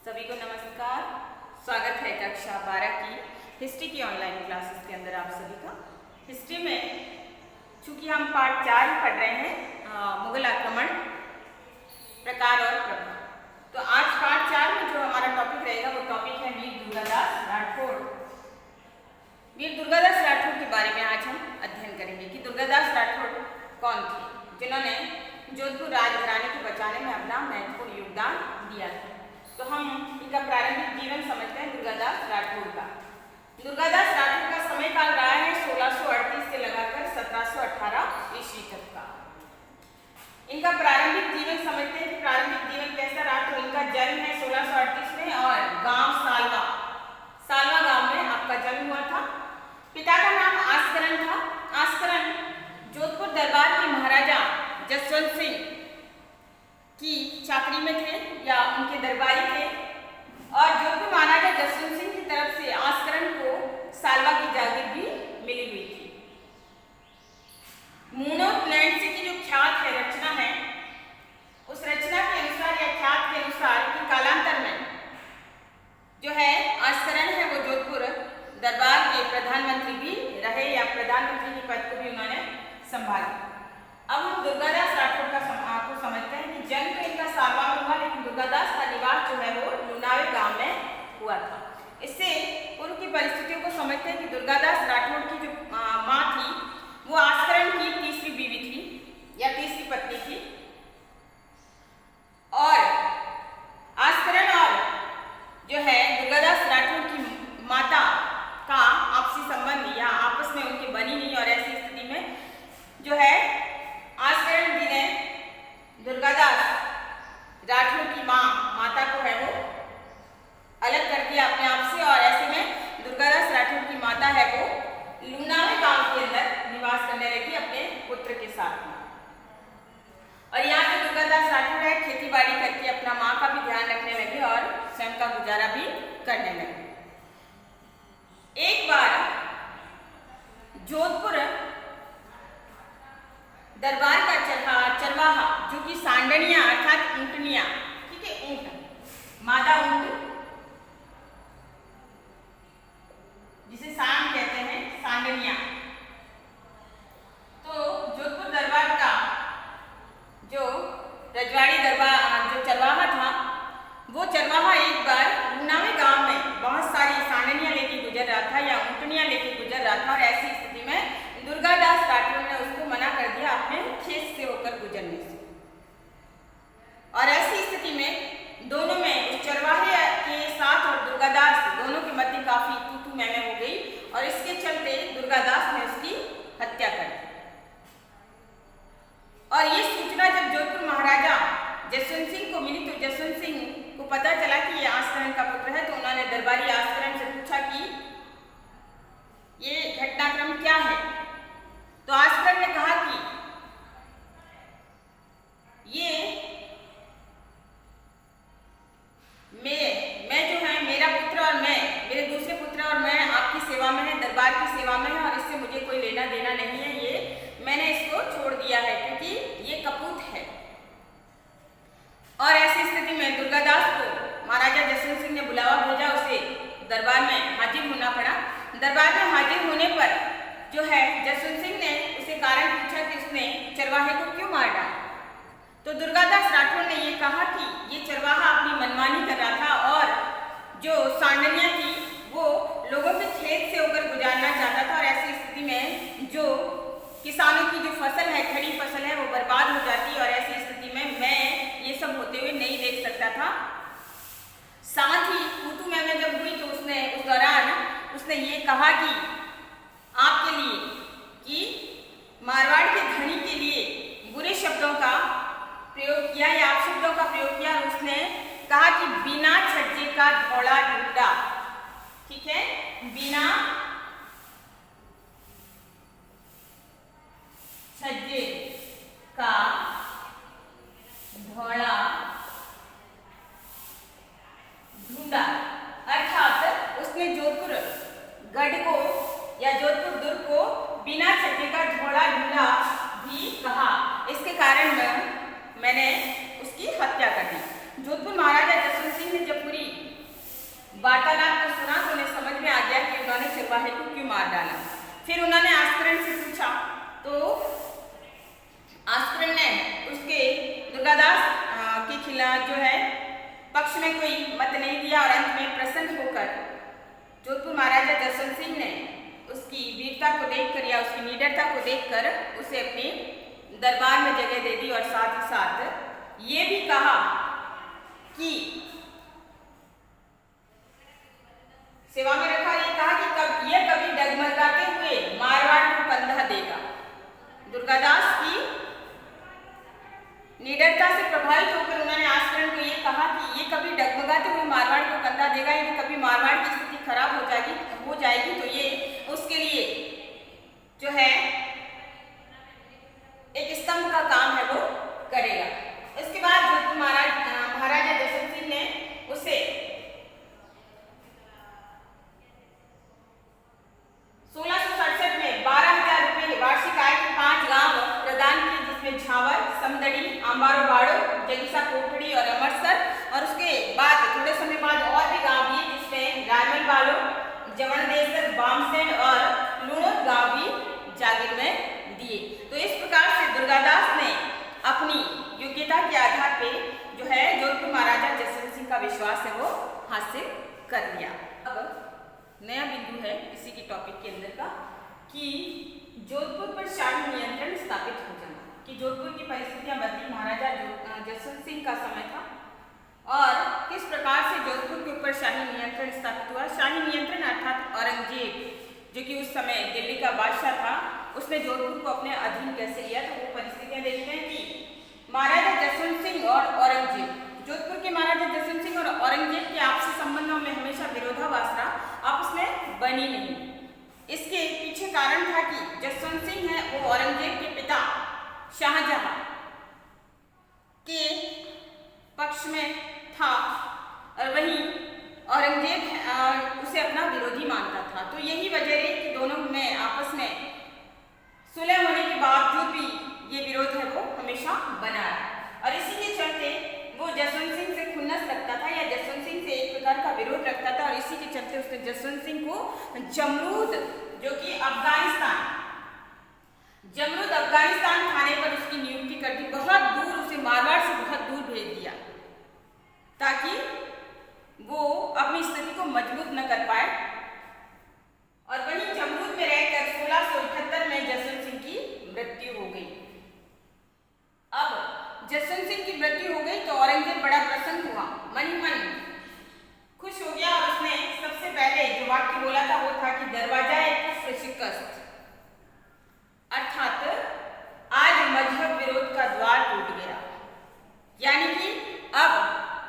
सभी को नमस्कार। स्वागत है कक्षा 12 की हिस्ट्री की ऑनलाइन क्लासेस के अंदर आप सभी का। हिस्ट्री में चूंकि हम पार्ट 4 ही पढ़ रहे हैं मुगल आक्रमण, प्रकार और प्रभाव, तो आज पार्ट 4 में जो हमारा टॉपिक रहेगा वो टॉपिक है वीर दुर्गादास राठौड़। वीर दुर्गादास राठौड़ के बारे में आज हम अध्ययन करेंगे कि दुर्गादास राठौड़ कौन थे, जिन्होंने जोधपुर राजघराने को बचाने में अपना महत्वपूर्ण योगदान दिया था। तो हम इनका प्रारंभिक जीवन समझते हैं दुर्गादास राठौड़ का। दुर्गादास राठौड़ का समय काल रहा है 1638 से लगाकर 1718 ईस्वी तक का। इनका प्रारंभिक जीवन समझते हैं कि प्रारंभिक जीवन कैसा रहा। तो इनका जन्म है 1638 में और गांव सालवा गांव में आपका जन्म हुआ था। पिता का नाम आस्करण था। आस्करण जोधपुर दरबार के महाराजा जसवंत सिंह की चाकरी में थे या उनके दरबारी थे, और जोधपुर महाराजा जसवंत सिंह की तरफ से आस्करण को सालवा की जागीर भी मिली हुई थी। मूनोट लैंड की जो ख्यात है रचना है, उस रचना के अनुसार या ख्यात के अनुसार कि कालांतर में जो है आस्करण है वो जोधपुर दरबार के प्रधानमंत्री भी रहे या प्रधानमंत्री के पद को भी उन्होंने संभाला। अब हम दुर्गादास राठौड़ को समझते हैं कि जन्म तो इनका सालवा में हुआ, लेकिन दुर्गादास का निवास जो है वो लुनावे गांव में हुआ था। इससे पूर्व की परिस्थितियों को समझते हैं कि दुर्गादास राठौड़ की जो माँ थी वो आस्करण की तीसरी बीवी थी या तीसरी पत्नी थी, और आस्करण और जो है दुर्गादास राठौड़ की माता का आपसी संबंध या आपस में उनकी बनी नहीं, और ऐसी स्थिति में जो है आस्करण जी ने दुर्गादास राठौड़ की माता को है वो अलग कर दिया अपने आप से, और ऐसे में दुर्गादास राठौड़ की माता है वो लुनावे गांव के अंदर निवास करने लगी अपने पुत्र के साथ में। और यहाँ पे दुर्गादास राठौड़ है खेती बाड़ी करके अपना माँ का भी ध्यान रखने लगे और स्वयं का गुजारा भी करने लगे। एक बार जोधपुर दरबार का चरवाहा जो कि सांडनिया अर्थात ऊंटनिया, ठीक है, ऊंट मादा ऊंट जिसे सांड कहते हैं, सांडनिया। तो जोधपुर दरबार का जो रजवाड़ी दरबार जो चरवाहा था, वो चरवाहा एक बार लुनावे गांव में बहुत सारी सांडनिया लेके गुजर रहा था या ऊंटनिया लेके गुजर रहा था, और ऐसी स्थिति में दुर्गादास राठौड़ ने उसको मना कर दिया अपने खेत से होकर गुजरने से। और ऐसी स्थिति में दोनों में उस चरवाहे के साथ और दुर्गादास दोनों के मध्य काफी तू मैं हो गई, और इसके चलते दुर्गादास ने उसकी हत्या कर दी। और ये सूचना जब जोधपुर महाराजा जसवंत सिंह को मिली तो जसवंत सिंह को पता चला कि ये आस्करण का पुत्र है, तो उन्होंने दरबारी आस्करण से पूछा कि ये घटनाक्रम क्या है। तो आस्करण ने कहा कि ये मैं जो है मेरा पुत्र और मैं मेरे दूसरे पुत्र और मैं आपकी सेवा में है, दरबार की सेवा में है, और इससे मुझे कोई लेना देना नहीं है, ये मैंने इसको छोड़ दिया है क्योंकि ये कपूत है। और ऐसी स्थिति में दुर्गादास को महाराजा जसवंत सिंह ने बुलावा भेजा, उसे दरबार में हाजिर होना पड़ा। दरबार में हाजिर होने पर जो है जसवंत सिंह ने उसे कारण पूछा कि उसने चरवाहे को क्यों मार डाला। तो दुर्गादास राठौड़ ने ये कहा कि ये चरवाहा अपनी मनमानी कर रहा था, और जो सांडनिया थी वो लोगों के खेत से होकर गुजारना चाहता था, और ऐसी स्थिति में जो किसानों की जो फसल है, खड़ी फसल है, वो बर्बाद हो जाती, और ऐसी स्थिति में मैं ये सब होते हुए नहीं देख सकता था। साथ ही तू मैं जब हुई तो उसने उस दौरान उसने ये कहा कि आपके लिए कि मारवाड़ के धनी के लिए बुरे शब्दों का प्रयोग किया या अपशब्दों का प्रयोग किया, और उसने कहा कि बिना छज्जे का धौड़ा ढूंढा, ठीक है, बिना छज्जे का धौड़ा ढूंढा, अर्थात उसने जोधपुर गढ़ को या जोधपुर दुर्ग को बिना छज्जे का धौड़ा ढूंढा भी कहा। इसके कारण मैंने उसकी हत्या कर दी। जोधपुर महाराजा जसवंत सिंह ने जब पूरी फिर उन्होंने आस्करण से पूछा तो आस्करण ने उसके दुर्गादास के खिलाफ जो है पक्ष में कोई मत नहीं दिया और अंत में प्रसन्न होकर जोधपुर महाराजा जसवंत सिंह ने उसकी वीरता को देखकर या उसकी निडरता को देखकर उसे अपने दरबार में जगह दे दी और साथ ही साथ ये भी कहा कि सेवा में रखा, ये कहा कि यह कभी डगमगाते हुए मारवाड़ को कंधा देगा। दुर्गादास की निडरता से प्रभावित होकर उन्होंने आस्करण को ये कहा कि ये कभी डगमगाते हुए मारवाड़ को कंधा देगा, यानी कभी मारवाड़ की स्थिति खराब हो जाएगी तो ये उसके लिए जो है एक स्तंभ का काम है वो करेगा। इसके बाद जोधपुर महाराजा जसवंत सिंह ने उसे 1667 में 12,000 रुपये वार्षिक आय के 5 गांव प्रदान किए, जिसमें झावर, समदड़ी, आंबारो बाड़ो, जगीसा कोटड़ी और अमरसर, और उसके बाद थोड़े समय बाद और भी गांव दिए, जिसमें रायमल बालो, जवनदेसर, बामसेन और लूणोद गांव भी जागीर में दिए। तो इस प्रकार से दुर्गादास ने अपनी योग्यता के आधार पे जो है जोधपुर महाराजा जसवंत सिंह का विश्वास है वो हासिल कर लिया। अब नया बिंदु है इसी के टॉपिक के अंदर का कि जोधपुर पर शाही नियंत्रण स्थापित हो जाना, कि जोधपुर की परिस्थितियां बदली, महाराजा जसवंत सिंह का समय था और किस प्रकार से जोधपुर के ऊपर शाही नियंत्रण स्थापित हुआ। शाही नियंत्रण अर्थात औरंगजेब जो कि उस समय दिल्ली का बादशाह था, उसने जोधपुर को अपने अधीन कैसे लिया, तो वो परिस्थितियां देखते हैं कि महाराजा जसवंत सिंह और औरंगजेब, जोधपुर के महाराजा जसवंत सिंह और औरंगजेब के आपसी संबंधों में हमेशा विरोधाभास रहा, आपस में बनी नहीं। इसके पीछे कारण था कि जसवंत सिंह है वो औरंगजेब के पिता शाहजहां के पक्ष में था और वहीं औरंगजेब उसे अपना विरोधी मानता था। तो यही वजह है कि दोनों में आपस में सुलह होने के बावजूद भी ये विरोध है वो हमेशा बना रहा और इसी के चलते वो जसवंत सिंह से खुन्नस रखता था या जसवंत सिंह से एक प्रकार का विरोध रखता था और इसी के चलते उसने जसवंत सिंह को जमरूद जो कि जमरूद अफगानिस्तान थाने पर उसकी नियुक्ति कर दी, बहुत दूर, उसे मारवाड़ से बहुत दूर भेज दिया ताकि वो अपनी स्थिति को मजबूत न कर पाए। और वहीं जमरूद में रहकर 1678 में जसवंत सिंह की मृत्यु हो गई। अब जसवंत सिंह की मृत्यु हो गई तो औरंगजेब बड़ा प्रसन्न हुआ, मन ही मन खुश हो गया और उसने सबसे पहले जो वाक्य बोला था वो था कि दरवाजा कुफ्र शिकस्त, अर्थात आज मजहब विरोध का द्वार टूट गया, यानी कि अब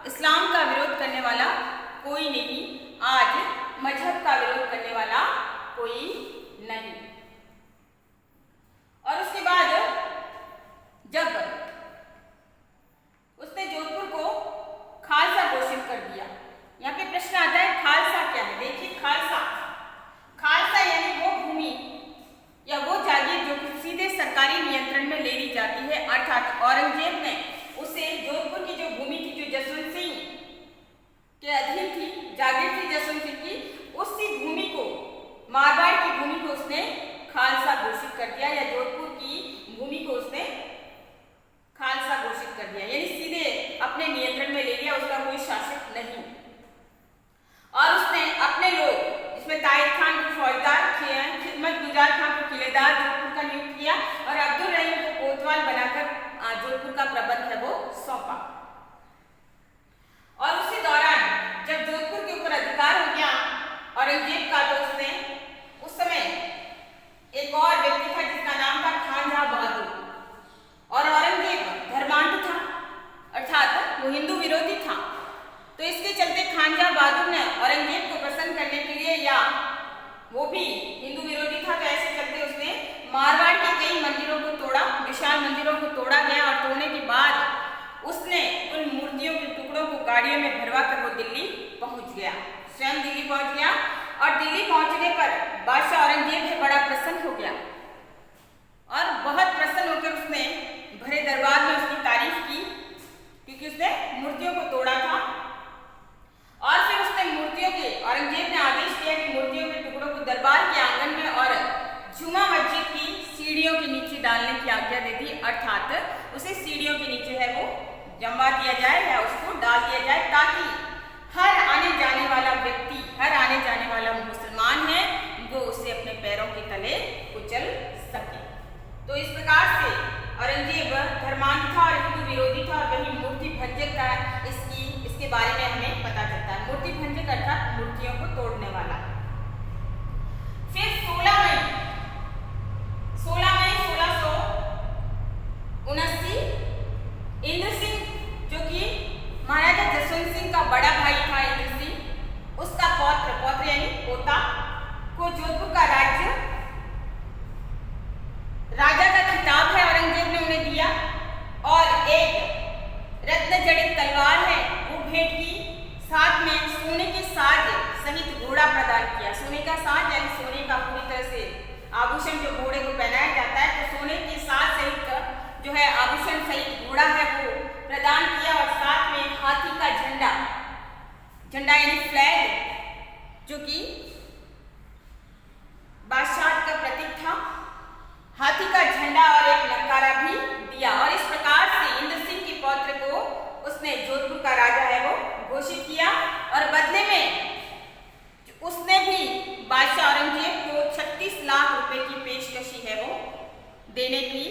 इस्लाम का विरोध करने वाला कोई नहीं, आज मजहब का विरोध करने वाला कोई नहीं। और उसके बाद जब उसने जोधपुर को खालसा घोषित कर दिया, यहाँ पे प्रश्न आता है खालसा क्या है। देखिए खालसा यानी वो भूमि या वो जागीर जो कि सीधे सरकारी नियंत्रण में ले ली जाती है, अर्थात औरंगजेब ने उसे जोधपुर की जो भूमि थी जो जसवंत सिंह के अधीन थी, जागीर थी जसवंत सिंह की, उसी भूमि को, मारवाड़ की भूमि को उसने खालसा घोषित कर दिया या जोधपुर की भूमि को उसने खालसा घोषित कर दिया, यानी सीधे अपने नियंत्रण में ले लिया, उसका कोई शासक नहीं। और उसने अपने लोग जिसमें ताहिर खान को फौजदार, खिदमत गुजार खान को किलेदार जोधपुर का नियुक्त किया और अब्दुल रहीम को कोतवाल बनाकर जोधपुर का प्रबंध है वो सौंपा। और उसी दौरान जब जोधपुर के ऊपर अधिकार हो गया औरंगजेब का, तो उसने उस समय एक और व्यक्ति था जिसका नाम था खानजहां बहादुर, और औरंगजेब धर्मांध था अर्थात वो हिंदू विरोधी था। तो इसके चलते खानजहां बहादुर ने औरंगजेब को प्रसन्न करने के लिए, या वो भी हिंदू विरोधी था, तो ऐसे चलते उसने मारवाड़ के कई मंदिरों को तोड़ा, विशाल मंदिरों को तोड़ा गया और तोड़ने के बाद उसने उन मूर्तियों के टुकड़ों को गाड़ियों में भरवा कर वो दिल्ली पहुंच गया, स्वयं दिल्ली पहुंच गया। और दिल्ली पहुंचने पर बादशाह औरंगजेब से बड़ा प्रसन्न हो गया और बहुत प्रसन्न होकर उसने भरे दरबार में उसकी तारीफ की क्योंकि उसने मूर्तियों को तोड़ा था। और फिर उसने औरंगजेब ने आदेश दिया कि मूर्तियों के टुकड़ों को दरबार के आंगन में और मूर्तियों को तोड़ने वाला। फिर 16 मई 1679 इंद्र सिंह, जो कि महाराजा जसवंत सिंह का बड़ा भाई था, इंद्र सिंह, उसका पौत्र यानी पोता को जोधपुर का राज्य राजा का खिताब है औरंगजेब ने उन्हें दिया, और एक रत्न जड़ित तलवार है वो भेंट की, साथ में सोने के साज सहित घोड़ा प्रदान किया। सोने का साज यानी सोने का पूरी तरह से आभूषण जो घोड़े को पहनाया जाता है, तो सोने के साज सहित जो है आभूषण सहित घोड़ा है वो प्रदान किया, और साथ में हाथी का झंडा यानी फ्लैग, जो कि बादशाह का प्रतीक था, हाथी का झंडा और एक नकारा भी दिया। और इस प्रकार से इंद्र सिंह के पौत्र को उसने जोधपुर का राजा है वो घोषित किया, और बदले में उसने भी बादशाह औरंगजेब को 36 लाख रुपए की पेशकशी है वो देने की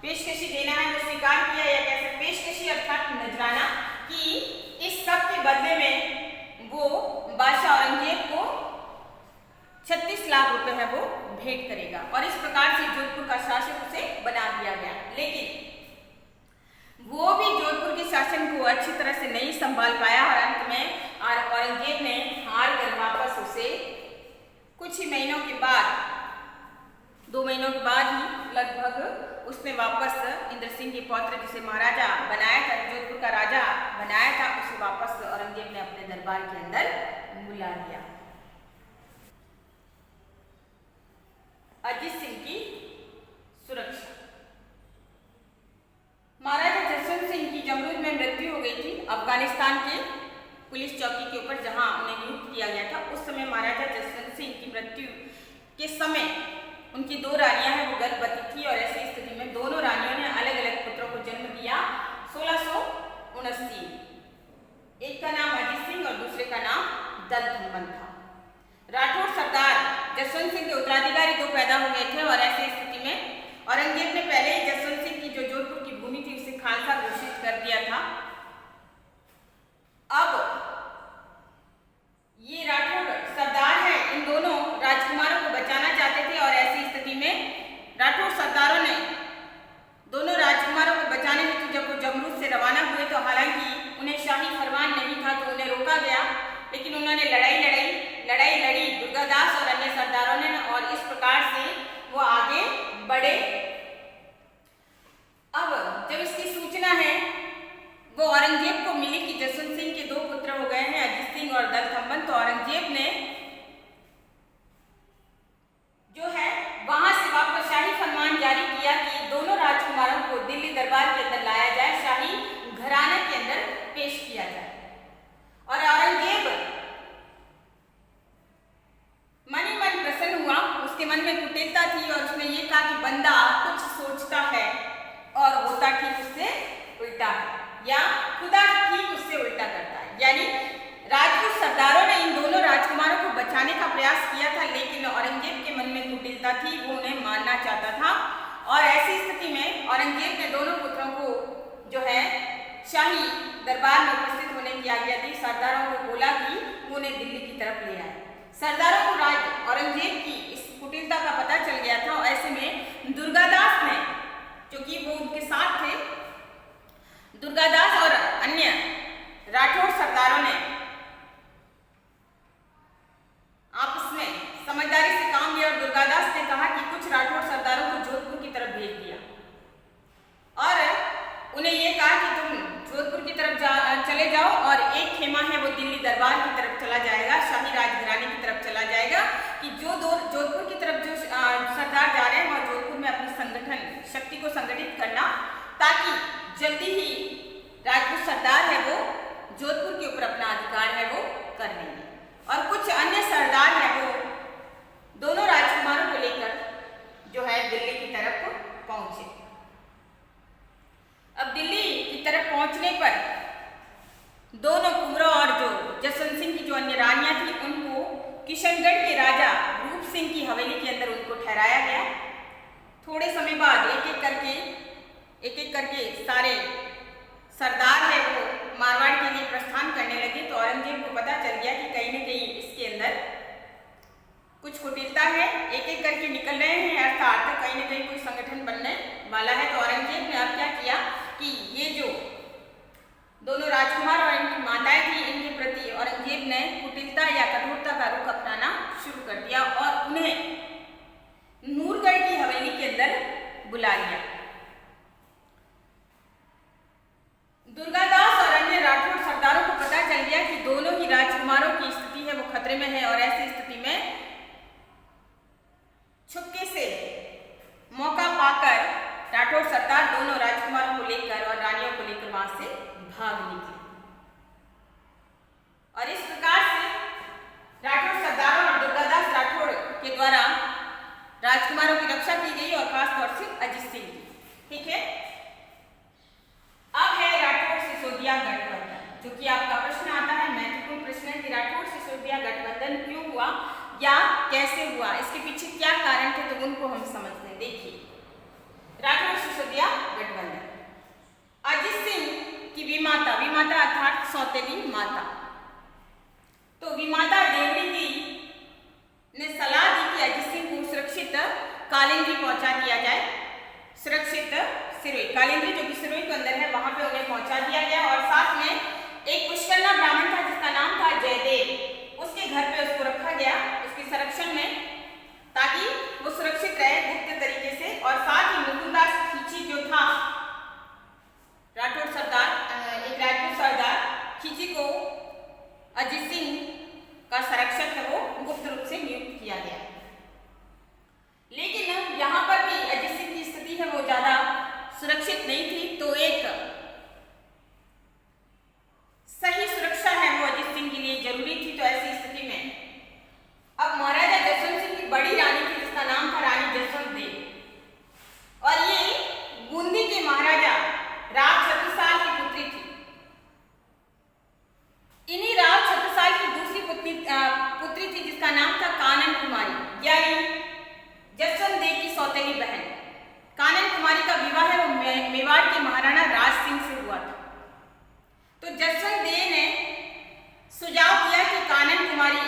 पेशकशी देना है वो स्वीकार किया, या कैसे पेशकशी अर्थात नजराना, कि इस सब के बदले में वो बादशाह औरंगजेब को 36 लाख रुपए है वो भेंट करेगा। और इस प्रकार से जोधपुर का शासन उसे बना दिया गया। लेकिन वो भी जोधपुर के शासन को अच्छी तरह से नहीं संभाल पाया, और अंत में औरंगजेब ने हार कर वापस उसे कुछ ही महीनों के बाद, 2 महीनों के बाद ही लगभग उसने वापस इंद्र सिंह के पौत्र, जिसे महाराजा बनाया था, जोधपुर का राजा बनाया था, उसे वापस औरंगजेब ने अपने दरबार के अंदर बुला लिया। अजीत सिंह की सुरक्षा। महाराजा जसवंत सिंह की जमरूद में मृत्यु हो गई थी अफगानिस्तान के पुलिस चौकी के ऊपर, जहां उन्हें नियुक्त किया गया था। उस समय महाराजा जसवंत सिंह की मृत्यु के समय उनकी 2 रानियां हैं वो गर्भवती थी, और ऐसी स्थिति में दोनों रानियों ने अलग अलग पुत्रों को जन्म दिया। 1679 एक का नाम अजीत सिंह और दूसरे का नाम दलथम्बन था। राठौड़ सरदार जसवंत सिंह के उत्तराधिकारी 2 पैदा हो गए थे, और ऐसी स्थिति में औरंगजेब ने पहले ही जसवंत सिंह की जो जोधपुर की भूमि थी उसे खालसा घोषित कर दिया था। अब ये राठौड़ सरदार है, इन दोनों राजकुमारों को बचाना चाहते थे, और ऐसी स्थिति में राठौड़ सरदारों ने दोनों राजकुमारों को बचाने हेतु जब वो जमरूद से रवाना हुए, तो हालांकि उन्हें शाही फरमान नहीं था, तो उन्हें रोका गया, लेकिन उन्होंने लड़ाई लड़ी दुर्गादास और अन्य सरदारों ने, और इस प्रकार से वो आगे बढ़े। अब जब इसकी सूचना है वो औरंगजेब को मिली कि जसवंत सिंह के 2 पुत्र हो गए हैं, अजीत सिंह और दलथम्बन, तो औरंगजेब ने जो है वहां से वापस शाही फरमान जारी किया कि दोनों राजकुमारों को दिल्ली दरबार के अंदर लाया जाए, शाही घराने के अंदर पेश किया जाए। और औरंगजेब मन ही मन प्रसन्न हुआ, उसके मन में कुटिलता थी, और उसने ये कहा कि बंदा कुछ सोचता है और होता ठीक उससे उल्टा है, या खुदा ठीक उससे उल्टा करता है। यानी राजपूत सरदारों ने इन दोनों राजकुमारों को बचाने का प्रयास किया था, लेकिन औरंगजेब के मन में कुटिलता थी, वो उन्हें मारना चाहता था। और ऐसी स्थिति में औरंगजेब ने दोनों पुत्रों को जो है शाही दरबार में उपस्थित होने की आज्ञा दी। सरदारों को बोला कि वो उन्हें दिल्ली की तरफ ले आए। सरदारों को औरंगजेब की इस कुटिलता का पता चल गया था, और ऐसे में दुर्गादास ने, जो कि वो उनके साथ थे, दुर्गादास और अन्य राठौड़ सरदारों ने आपस में समझदारी से काम लिया, और दुर्गादास ने कहा कि कुछ राठौड़ सरदारों को जोधपुर की तरफ भेज दिया, और उन्हें ये कहा कि तुम जोधपुर की तरफ चले जाओ, और एक खेमा है वो दिल्ली दरबार की तरफ चला जाएगा, शाही राजघराने की तरफ चला जाएगा, कि जोधपुर की तरफ जो सरदार जा रहे हैं वह जोधपुर में अपनी संगठन शक्ति को संगठित करना, ताकि जल्दी ही राजपूत सरदार है वो जोधपुर के ऊपर अपना अधिकार है वो कर लेंगे। और कुछ अन्य सरदार है वो दोनों राजकुमारों को लेकर जो है दिल्ली की तरफ पहुंचे। अब दिल्ली की तरफ पहुंचने पर दोनों कुंवरों और जो जसवंत सिंह की जो अन्य रानियां थी, उनको किशनगढ़ के राजा रूप सिंह की हवेली के अंदर उनको ठहराया गया। थोड़े समय बाद एक एक करके सारे सरदार है वो मारवाड़ के लिए प्रस्थान करने लगे, तो औरंगजेब को पता चल गया राजकुमारों की स्थिति है वो खतरे में है और ऐसी स्थिति में छुपके से मौका पाकर राठौड़ सरदार दोनों राजकुमारों को लेकर और रानियों को लेकर वहां से भाग निकले और इस प्रकार से राठौड़ सरदारों और दुर्गादास राठौड़ के द्वारा राजकुमारों की रक्षा की गई और खासतौर से अजित सिंह की। ठीक है, अब है राठौड़ सिसोदिया गठबंधन, जो कि आपका प्रश्न आता है, महत्वपूर्ण प्रश्न है कि राठौड़ सिसोदिया गठबंधन क्यों हुआ या कैसे हुआ, इसके पीछे क्या कारण थे, तो उनको हम समझते हैं। देखिए, राठौड़ सिसोदिया गठबंधन, अजित सिंह की विमाता, विमाता अर्थात सौतेली माता, तो विमाता देवड़ी जी ने सलाह दी कि अजित सिंह को सुरक्षित कालिंदी पहुंचा दिया जाए, सुरक्षित सिरोही, कालिंदी जो कि सिरोही के अंदर है वहां पे उन्हें पहुंचा दिया गया और साथ में एक पुष्करना ब्राह्मण था जिसका नाम था जयदेव, उसके घर पे उसको रखा गया उसके संरक्षण में ताकि वो सुरक्षित रहे गुप्त तरीके से। और साथ ही मुकुंदास खींची जो था राठौड़ सरदार, एक राजपूत सरदार खींची को अजित सिंह का संरक्षक है वो गुप्त रूप से नियुक्त किया गया। लेकिन यहाँ पर भी अजित सिंह की स्थिति है वो ज्यादा सुरक्षित नहीं थी, तो एक सही सुरक्षा है वो अजित सिंह के लिए जरूरी थी। तो ऐसी स्थिति में अब महाराजा जसवंत सिंह की बड़ी रानी थी जिसका नाम था रानी जसवंत देव और ये बूंदी के महाराजा राव छत्रसाल की पुत्री थी। इन्हीं राव छत्रसाल की दूसरी पुत्री थी जिसका नाम था कानन कुमारी, यानी जसवंत देव की सौतेली बहन। कानन कुमारी का विवाह है वो मेवाड़ के महाराणा राज सिंह से हुआ था। तो जसवंत देव ने सुझाव दिया कि कानन कुमारी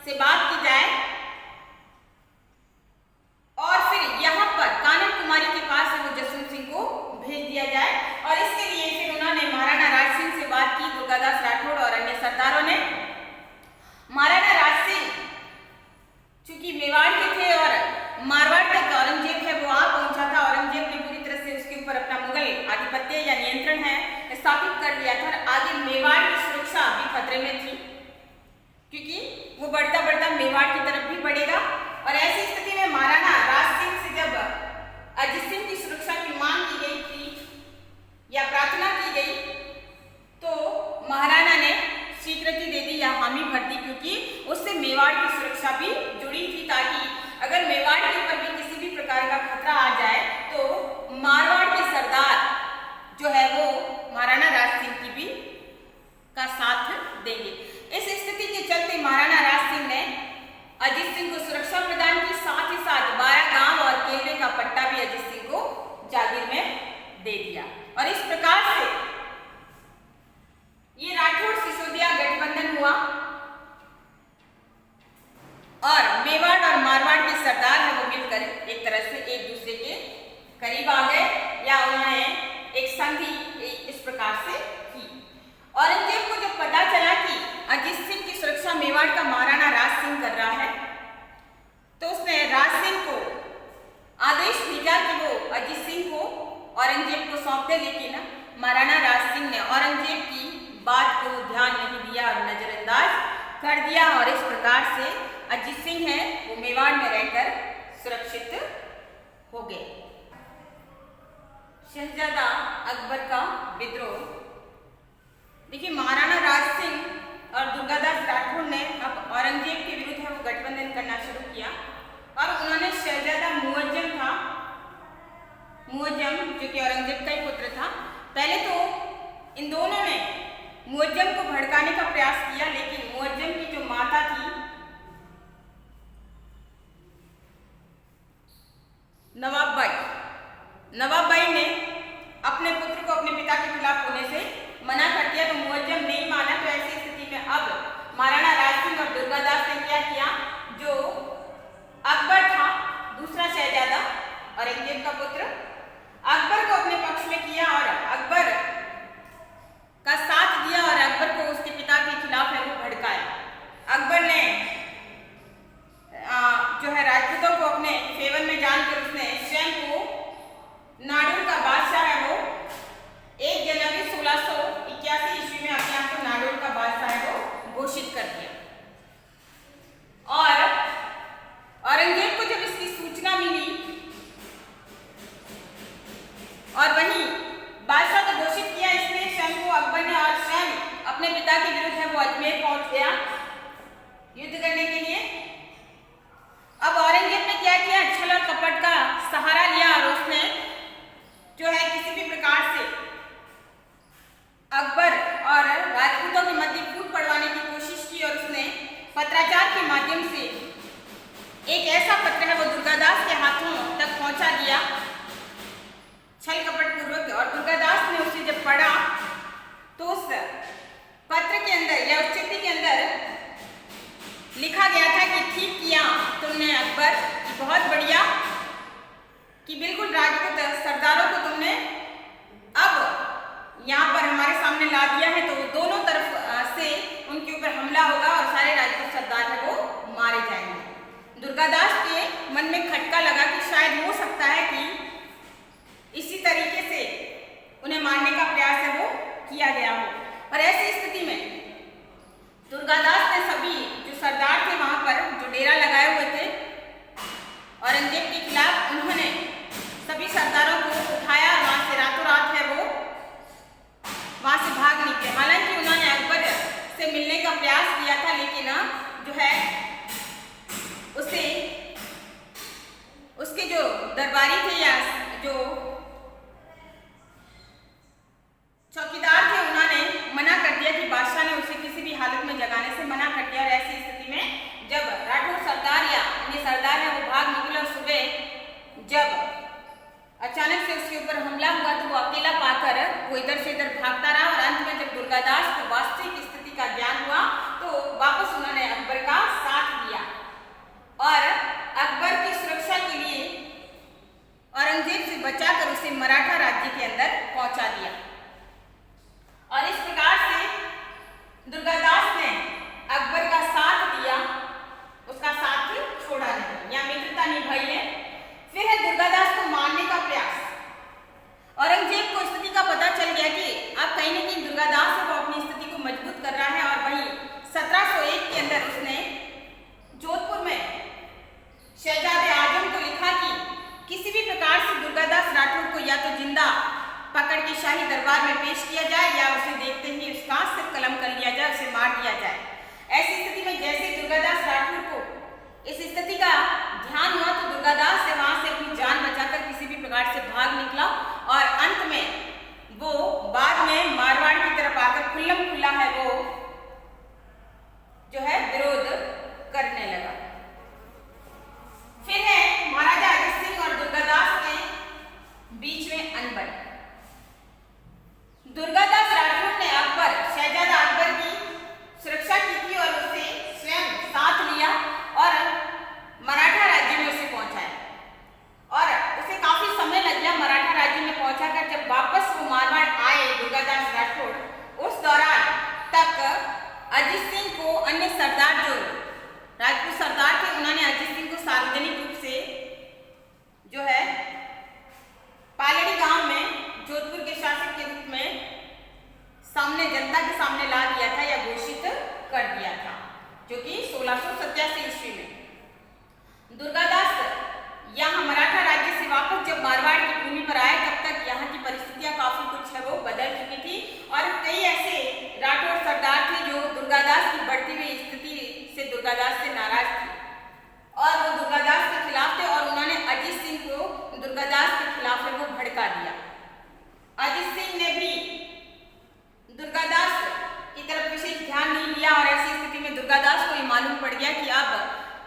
से बात की जाए और फिर यहाँ पर कानन कुमारी के पास वो जसवंत सिंह को भेज दिया जाए और इसके लिए फिर उन्होंने महाराणा राज सिंह से बात की। दुर्गादास राठौड़ और अन्य सरदारों ने महाराणा राज सिंह चूंकि मेवाड़ के थे और मारवाड़ तक औरंगजेब है वो आ पहुंचा था, औरंगजेब ने पूरी तरह से उसके ऊपर अपना मुगल आधिपत्य या नियंत्रण है स्थापित कर लिया था और आगे मेवाड़ की सुरक्षा भी खतरे में थी क्योंकि वो बढ़ता बढ़ता मेवाड़ की तरफ भी बढ़ेगा। और ऐसी स्थिति में महाराणा राज सिंह से जब अजित सिंह की सुरक्षा की मांग की गई थी या प्रार्थना की गई तो महाराणा ने स्वीकृति दे दी या हामी भर दी क्योंकि उससे मेवाड़ की सुरक्षा भी जुड़ी थी ताकि अगर मेवाड़ के ऊपर भी किसी भी प्रकार का खतरा आ जाए तो मारवाड़ के सरदार जो है वो महाराणा राज सिंह की भी का साथ देंगे। इस स्थिति के चलते महाराणा राज सिंह ने अजित सिंह को सुरक्षा प्रदान की, साथ ही साथ 12 गांव और केले का पट्टा भी अजित सिंह को जागीर में दे दिया और इस प्रकार से ये राठौड़ सिसोदिया गठबंधन हुआ और मेवाड़ और मारवाड़ के सरदार है वो मिलकर एक तरह से एक दूसरे के करीब आ गए या उन्होंने एक संधि इस प्रकार से की। औरंगजेब को जब पता चला कि अजित सिंह की सुरक्षा मेवाड़ का महाराणा राज सिंह कर रहा है तो उसने राज सिंह को आदेश भेजा कि वो अजित सिंह को औरंगजेब को सौंप दे, लेकिन महाराणा राज सिंह ने औरंगजेब की बात को ध्यान नहीं दिया और नजरअंदाज कर दिया और इस प्रकार से अजित सिंह है वो मेवाड़ में रहकर सुरक्षित हो गए। शहजादा अकबर का विद्रोह, देखिए महाराणा राज सिंह और दुर्गादास राठौड़ ने अब औरंगजेब के विरुद्ध है वो गठबंधन करना शुरू किया और उन्होंने शहजादा मुअज्जम था, मुअज्जम जो कि औरंगजेब का ही पुत्र था, पहले तो इन दोनों ने मुअज्जम को भड़काने का प्रयास किया लेकिन मुअज्जम की जो माता थी नवाब बाई ने अपने पुत्र को अपने पिता के खिलाफ होने से मना कर दिया तो मुअज्जम नहीं माना। तो ऐसी स्थिति में अब महाराणा राज सिंह और दुर्गादास ने क्या किया, जो अकबर था दूसरा शहजादा औरंगजेब का पुत्र, अकबर को अपने पक्ष में किया और अकबर का साथ दिया और अकबर को उसके पिता के खिलाफ है वो भड़काया। अकबर ने अपने पिता के विरुद्ध है वो अजमेर पहुंच गया युद्ध करने के लिए। अब औरंगजेब ने क्या किया, छल और कपट का सहारा लिया और उसने जो है किसी भी प्रकार से अकबर और राजपूतों के मध्य फूट पड़वाने की कोशिश की और उसने पत्राचार के माध्यम से एक ऐसा पत्र है वो दुर्गादास के हाथों तक पहुंचा दिया छल कपट पूर्वक। और दुर्गादास ने उसे जब पढ़ा तो उस पत्र के अंदर या उस चिट्ठी के अंदर लिखा गया था कि ठीक किया तुमने अकबर, बहुत बढ़िया, कि बिल्कुल राजपूत सरदारों को तुमने अब यहाँ पर हमारे सामने ला दिया है, तो दोनों तरफ से उनके ऊपर हमला होगा और सारे राजपूत सरदार है वो मारे जाएंगे। दुर्गादास के मन में खटका लगा कि शायद हो सकता है कि इसी तरीके से उन्हें मारने का प्रयास है वो किया गया हो। और ऐसी स्थिति में दुर्गादास ने सभी जो सरदार थे वहां पर जो डेरा लगाए हुए थे औरंगजेब के खिलाफ, उन्होंने सभी सरदारों को उठाया और वहां से रातों रात है वो वहां से भाग निकले। हालांकि उन्होंने अकबर से मिलने का प्रयास किया था, लेकिन जो है उसे उसके जो दरबारी थे या जो चौकीदार थे उन्होंने मना कर दिया कि बादशाह ने उसे किसी भी हालत में जगाने से मना कर दिया। और ऐसी स्थिति में जब राठौर सरदार या अन्य सरदार है वो भाग निकले और सुबह जब अचानक से उसके ऊपर हमला हुआ तो वो अकेला पाकर वो इधर से इधर भागता रहा। और अंत में जब दुर्गादास को वास्तविक स्थिति का ज्ञान हुआ तो वापस उन्होंने अकबर का साथ दिया और अकबर की सुरक्षा के लिए औरंगजेब से बचाकर उसे मराठा राज्य के अंदर पहुंचा दिया। और इस प्रकार से दुर्गादास ने अकबर का साथ दिया, उसका साथ छोड़ा नहीं या मित्रता निभाई है। फिर है दुर्गादास को मारने का प्रयास। औरंगजेब को स्थिति का पता चल गया कि अब कहीं न कहीं दुर्गादास है वो अपनी स्थिति को मजबूत कर रहा है और वहीं 1701 के अंदर उसने जोधपुर में शहजादे आजम को लिखा कि किसी भी प्रकार से दुर्गादास राठौर को या तो जिंदा पकड़ के शाही दरबार में पेश किया जाए या उसे देखते ही उसका सिर कलम कर लिया जाए, उसे मार दिया जाए। ऐसी स्थिति में जैसे दुर्गादास राठौर को इस स्थिति का ध्यान हुआ तो दुर्गादास से वहां से अपनी जान बचाकर किसी भी प्रकार से भाग निकला और अंत में वो बाद में मारवाड़ की तरफ आकर खुल्लम खुल्ला है वो जो है विरोध करने लगा। फिर है महाराजा अजित सिंह और दुर्गादास के बीच में अनबन। दुर्गादास राठौर ने अकबर शहजादा अकबर की सुरक्षा की थी और उसे स्वयं साथ लिया और मराठा राज्य में उसे पहुंचाया और उसे काफी समय लग गया मराठा राज्य में पहुंचाकर जब वापस वो मारवाड़ आए दुर्गादास राठौर, उस दौरान तक अजित सिंह को अन्य सरदार जो राजपूत सरदार थे उन्होंने अजित सिंह को सार्वजनिक रूप से जो है पालड़ी गांव में जोधपुर के शासक के रूप में सामने जनता के सामने ला दिया था या घोषित कर दिया था, जो कि 1687 ईस्वी में। दुर्गादास यहाँ मराठा राज्य से वापस जब मारवाड़ की भूमि पर आए तब तक यहाँ की परिस्थितियां काफी कुछ है वो बदल चुकी थी और कई ऐसे राठौर सरदार थे जो दुर्गादास की बढ़ती हुई स्थिति से दुर्गादास से नाराज थे और वो दुर्गादास के खिलाफ थे और उन्होंने अजित सिंह को दुर्गादास के खिलाफ है वो भड़का दिया। अजित सिंह ने भी दुर्गादास की तरफ विशेष ध्यान नहीं दिया और ऐसी स्थिति में दुर्गादास को ये मालूम पड़ गया कि अब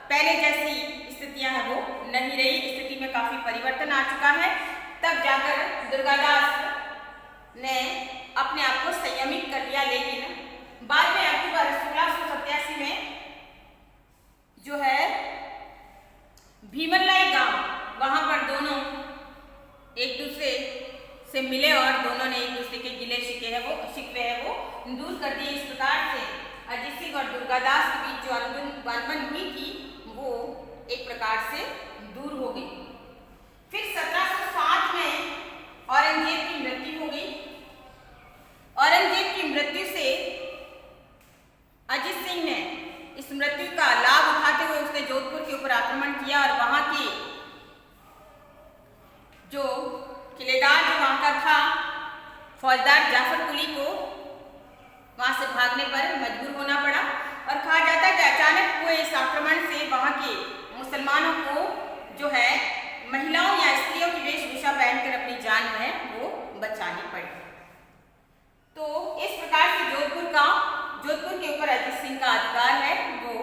पहले जैसी स्थितियां हैं वो नहीं रही, स्थिति में काफी परिवर्तन आ चुका है। तब जाकर दुर्गादास ने अपने आप को संयमित कर लिया, लेकिन बाद में अक्टूबर 1687 में जो है भीमनलाई गांव वहां पर दोनों एक दूसरे से मिले और दोनों ने एक दूसरे के गिले शिकवे है वो दूर कर दिए। इस प्रकार से अजित सिंह और दुर्गादास के बीच जो अनबन हुई थी वो एक प्रकार से दूर हो गई। फिर 1707 में औरंगजेब की मृत्यु हो गई। औरंगजेब की मृत्यु से अजित सिंह ने इस मृत्यु का लाभ उठाते हुए उसने जोधपुर के ऊपर आक्रमण किया और वहां के जो किलेदार जो वहां का था फौजदार जाफर कुली को वहां से भागने पर मजबूर होना पड़ा और कहा जाता है कि अचानक हुए इस आक्रमण से वहां के मुसलमानों को जो है महिलाओं या स्त्रियों की वेशभूषा पहनकर अपनी जान है वो बचानी पड़ी। तो इस प्रकार से जोधपुर के ऊपर अजीत सिंह का अधिकार है वो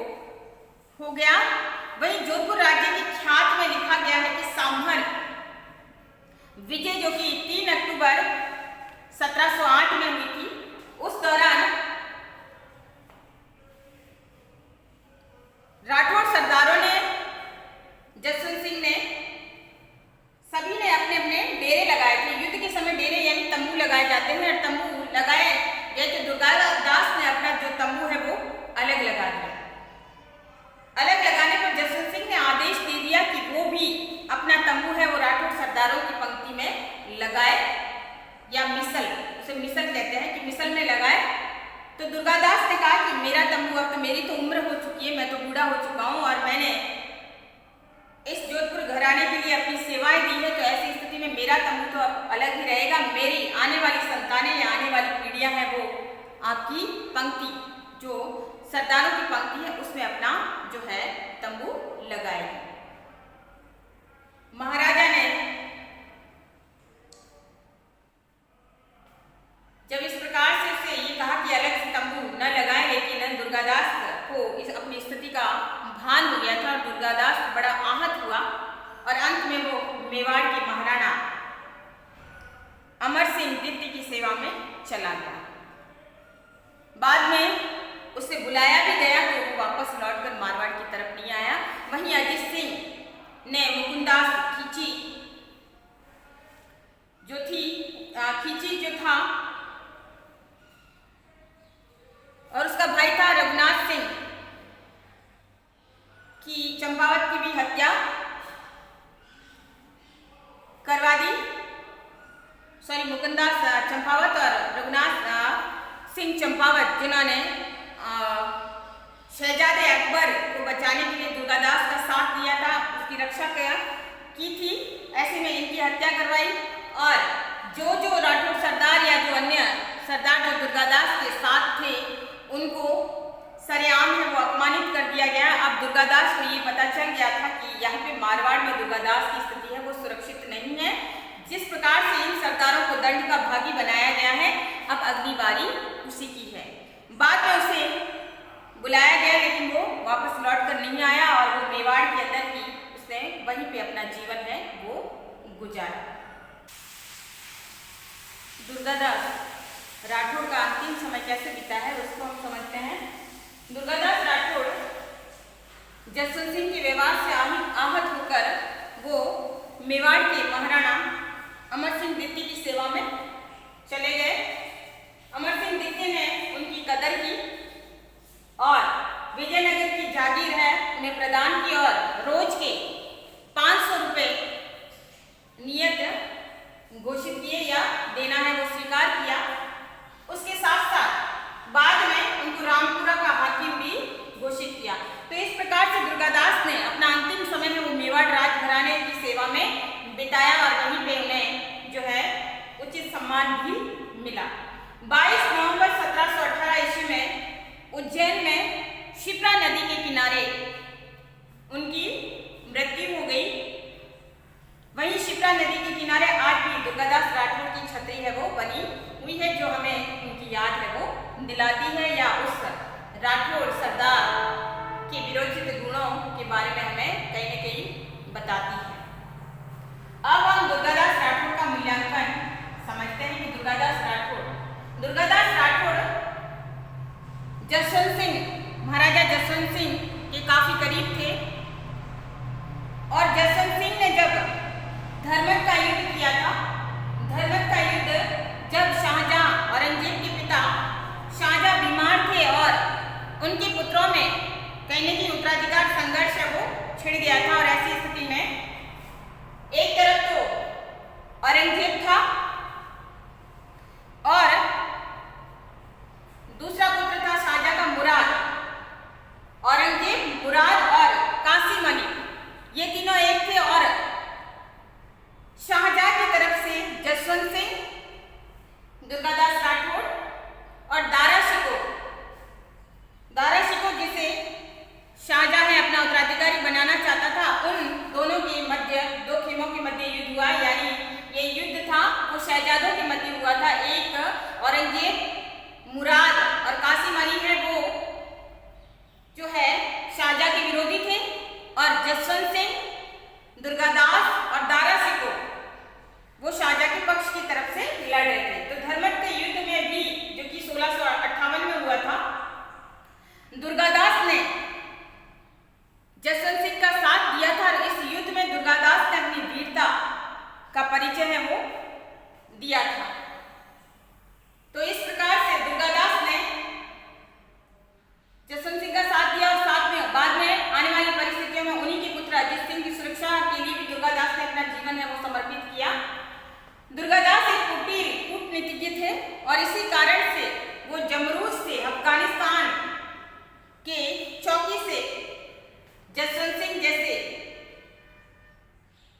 हो गया। वहीं जोधपुर राज्य की ख्यात में लिखा गया है कि सांभर विजय जो कि 3 अक्टूबर 1708 में हुई थी, उस दौरान राठौड़ सरदारों ने, जसवंत सिंह ने, सभी ने अपने अपने डेरे लगाए थे। युद्ध के समय डेरे यानी तंबू लगाए जाते हैं और तंबू लगाए गए तो दुर्गादास ने अपना जो तंबू है वो अलग लगा दिया। अलग लगाने पर जसवंत सिंह ने आदेश दे दिया कि वो भी अपना तंबू है वो राठौड़ सरदारों की पंक्ति में लगाए, या मिसल, उसे मिसल कहते हैं, कि मिसल में लगाए। तो दुर्गादास ने कहा कि मेरा तंबू, अब तो मेरी तो उम्र हो चुकी है, मैं तो बूढ़ा हो चुका हूँ और मैंने इस जोधपुर घराने के लिए अपनी सेवाएं दी है, तो ऐसी स्थिति में मेरा तंबू तो अब अलग ही रहेगा। मेरी आने वाली संतानें या आने वाली पीढ़ियां हैं वो आपकी पंक्ति, जो सरदारों की पंक्ति है, उसमें अपना जो है तंबू लगाएगी। महाराजा ने जब इस प्रकार से उसे ये कहा कि अलग से तंबू न लगाए, लेकिन दुर्गादास को इस अपनी स्थिति का भान हो गया था और दुर्गादास बड़ा आहत हुआ और अंत में वो मेवाड़ के महाराणा अमर सिंह द्वितीय की सेवा में चला गया। बाद में उसे बुलाया भी गया तो वो वापस लौटकर मारवाड़ की तरफ नहीं आया। वहीं अजीत सिंह ने मुकुंदास खींची जो था और उसका भाई था रघुनाथ सिंह की चंपावत की भी हत्या करवा दी। मुकुंदास चंपावत और रघुनाथ सिंह चंपावत, जिन्होंने शहजादे अकबर को बचाने के लिए दुर्गादास का साथ दिया था, उसकी रक्षा की थी, ऐसे में इनकी हत्या करवाई। और जो राठौड़ सरदार या जो अन्य सरदार जो दुर्गादास के साथ थे, उनको सरेआम है वो अपमानित कर दिया गया। अब दुर्गादास को ये पता चल गया था कि यहाँ पे मारवाड़ में दुर्गादास की स्थिति है वो सुरक्षित नहीं है। जिस प्रकार से इन सरदारों को दंड का भागी बनाया गया है, अब अगली बारी उसी की है। बाद में उसे बुलाया गया लेकिन वो वापस लौट कर नहीं आया और वो मेवाड़ के अंदर ही उसने वहीं पे अपना जीवन है वो गुजारा। दुर्गादास राठौड़ का अंतिम समय कैसे बीता है उसको हम समझते हैं। दुर्गादास राठौड़ जसवंत सिंह के व्यवहार से आहत होकर वो मेवाड़ के महाराणा अमर सिंह द्वितीय की सेवा में चले गए। अमर सिंह द्वितीय ने उनकी कदर की और विजयनगर की जागीर है उन्हें प्रदान की और रोज के 500 रुपये नियत घोषित किए या देना है वो स्वीकार किया। उसके साथ साथ बाद में उनको रामपुरा का हाकिम भी घोषित किया। तो इस प्रकार से दुर्गादास ने अपना अंतिम समय में वो मेवाड़ राजघराने की सेवा में बिताया और वहीं पे उन्हें जो है उचित सम्मान भी मिला। 22 नवंबर 1718 ईस्वी में उज्जैन में शिप्रा नदी के किनारे उनकी मृत्यु हो गई। वहीं शिप्रा नदी के किनारे आज भी दुर्गादास राठौड़ की छतरी है वो बनी हुई है, जो हमें उनकी याद है वो दिलाती है या उस राठौड़ सरदार के विरोचित गुणों के बारे में हमें कहीं न कहीं बताती है। अब हम दुर्गादास राठौड़ का मूल्यांकन समझते हैं कि दुर्गादास राठौड़ जसवंत सिंह, महाराजा जसवंत सिंह के काफी करीब थे और जसवंत सिंह ने जब धर्मक का युद्ध किया था, धर्मक का युद्ध जब शाहजहां औरंगजेब के पिता शाहजहां बीमार थे और उनके पुत्रों में कहने की उत्तराधिकार संघर्ष है वो छिड़ गया था और ऐसी स्थिति में एक तरफ तो औरंगजेब था और दूसरा पुत्र था शाहजहां का मुराद। औरंगजेब, मुराद और कासिमनी ये तीनों एक थे और शाहजहां की तरफ से जसवंत सिंह, दुर्गादास राठौड़ और दारा शिकोह और इसी कारण से वो जमरूद से अफगानिस्तान के चौकी से जसवंत सिंह जैसे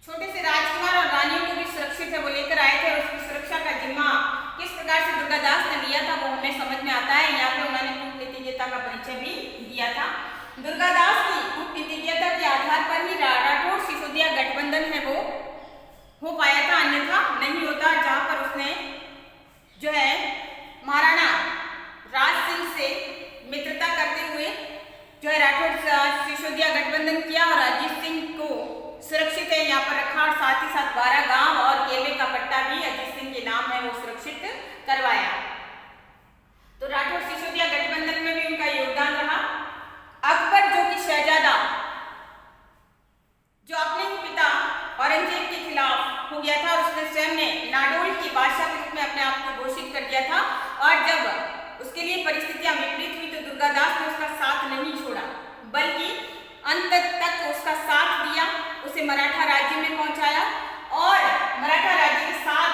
छोटे से राजकुमार और रानियों को भी सुरक्षित है वो लेकर आए थे और उसकी सुरक्षा का जिम्मा किस प्रकार से दुर्गादास ने लिया था वो हमें समझ में आता है। यहाँ पे उन्होंने कूटनीतिज्ञता का परिचय भी दिया था। दुर्गादास की कूटनीतिज्ञता के आधार पर ही राठौड़ सिसोदिया गठबंधन है वो हो पाया था, अन्यथा नहीं होता। जहां पर उसने जो है महाराणा राज सिंह से मित्रता करते हुए जो है राठौड़ सिसोदिया गठबंधन किया और अजीत सिंह को सुरक्षित है यहाँ पर रखा और साथ ही साथ 12 गांव और केले का पट्टा भी अजीत सिंह के नाम है वो सुरक्षित करवाया। तो राठौड़ सिसोदिया गठबंधन में भी उनका योगदान रहा। अकबर जो कि शहजादा जो अपने ही पिता औरंगजेब के खिलाफ हो गया था और उसने स्वयं ने नाडोल के बादशाह के रूप में अपने आप को घोषित कर दिया था और जब उसके लिए परिस्थितियां विपरीत हुई तो दुर्गादास ने उसका साथ नहीं छोड़ा बल्कि अंत तक उसका साथ दिया, उसे मराठा राज्य में पहुंचाया और मराठा राज्य के साथ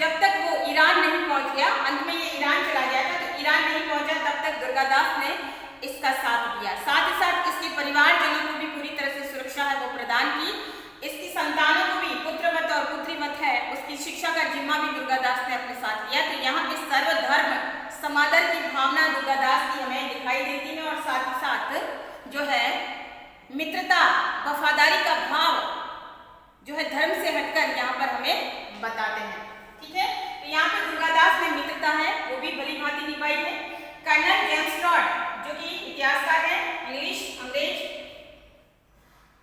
जब तक वो ईरान नहीं पहुंच गया, अंत में ये ईरान चला गया था, तो ईरान नहीं पहुंचा तब तक दुर्गादास ने इसका साथ दिया। साथ ही साथ इसके परिवारजनों को भी पूरी तरह से सुरक्षा है वो प्रदान की। इसकी संतानों को भी पुत्रवत और पुत्रीवत है उसकी शिक्षा का जिम्मा भी दुर्गादास ने अपने साथ लिया। तो यहाँ पे सर्वधर्म समादर की भावना दुर्गादास की हमें दिखाई देती है और साथ ही साथ जो है मित्रता वफादारी का भाव जो है धर्म से हटकर यहाँ पर हमें बताते हैं। ठीक है, तो यहाँ पे दुर्गादास में मित्रता है वो भी भली भांति निभाई है। कर्नल जेम्स टॉड जो कि इतिहासकार है इंग्लिश अंग्रेज,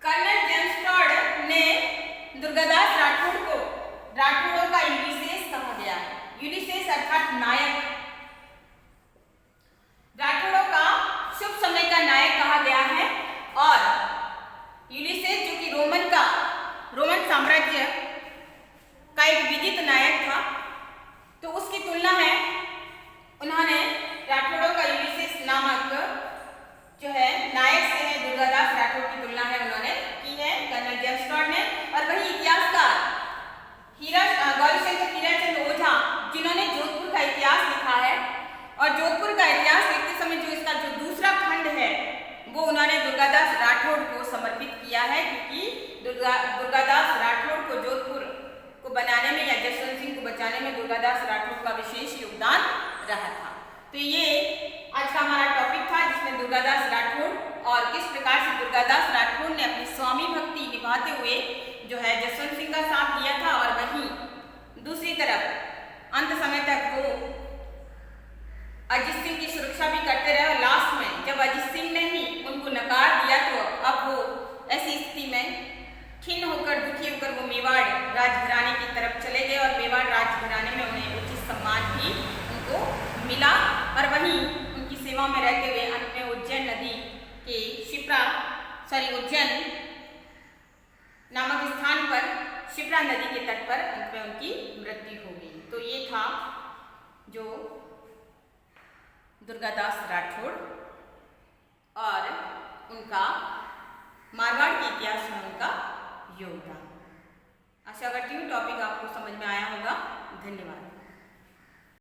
कर्नल जेम्स टॉड ने दुर्गादास राठौड़ों का यूलिसेस कहा गया है। यूलिसेस अर्थात नायक, राठौड़ों का शुभ समय का नायक कहा गया है और यूलिसेस जो कि रोमन साम्राज्य का एक विजित नायक था, तो उसकी तुलना है उन्होंने राठौड़ों का यूलिसेस नामक जो है नायक से है दुर्गादास राठौड़ की तुलना है उन्होंने की है कर्नल जेम्स टॉड ने। और वही इतिहासकार गौरीशंकर हीराचंद ओझा जिन्होंने जोधपुर का इतिहास लिखा है और जोधपुर का इतिहास लिखते समय जो इसका जो दूसरा खंड है वो उन्होंने दुर्गादास राठौड़ को समर्पित किया है, क्योंकि दुर्गादास राठौड़ को जोधपुर को बनाने में या जसवंत सिंह को बचाने में दुर्गादास राठौड़ का विशेष योगदान रहा था। तो ये आज का हमारा टॉपिक था जिसमें दुर्गादास राठौड़ और किस प्रकार से दुर्गादास राठौड़ ने अपनी स्वामी भक्ति निभाते हुए जो है जसवंत सिंह का साथ दिया था और वहीं दूसरी तरफ अंत समय तक वो अजीत सिंह की सुरक्षा भी करते रहे और लास्ट में जब अजीत सिंह ने ही उनको नकार दिया तो अब वो ऐसी स्थिति में खिन्न होकर दुखी होकर वो मेवाड़ राजघराने की तरफ चले गए और मेवाड़ राजघराने में उन्हें उचित सम्मान भी उनको मिला और वहीं उनकी सेवा में रहते हुए अंत में उज्जैन नदी के उज्जैन नामक स्थान पर शिप्रा नदी के तट पर अंत में उनकी मृत्यु हो गई। तो ये था जो दुर्गादास राठौड़ और उनका मारवाड़ के इतिहास में उनका योगदान। आशा करती हूँ टॉपिक आपको समझ में आया होगा। धन्यवाद।